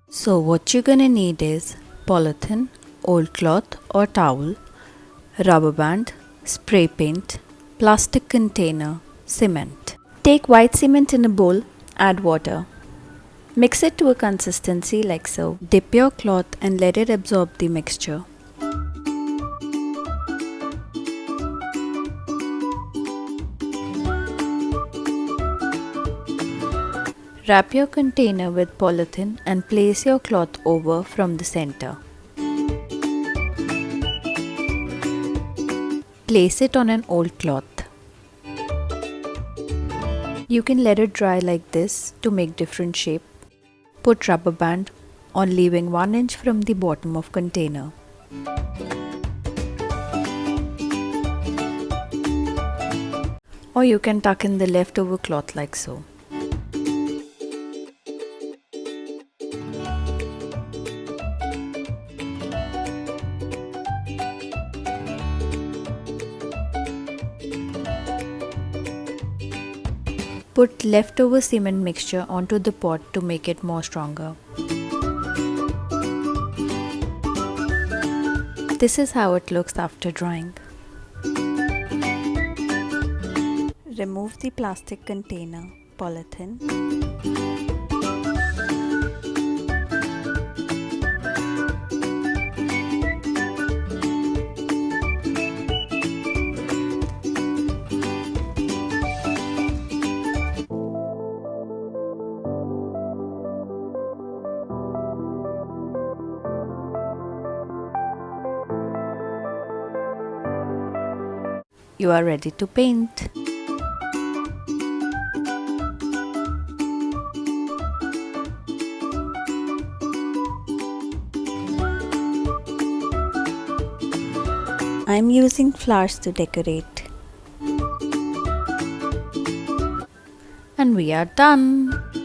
So what you're gonna need is polythene, old cloth or towel, rubber band, spray paint, plastic container, cement. Take white cement in a bowl, add water. Mix it to a consistency like so. Dip your cloth and let it absorb the mixture. Wrap your container with polythene and place your cloth over from the center. Place it on an old cloth. You can let it dry like this to make different shape. Put rubber band on leaving 1 inch from the bottom of container. Or you can tuck in the leftover cloth like so. Put leftover cement mixture onto the pot to make it more stronger. This is how it looks after drying. Remove the plastic container, polythene. You are ready to paint. I am using flowers to decorate. And we are done.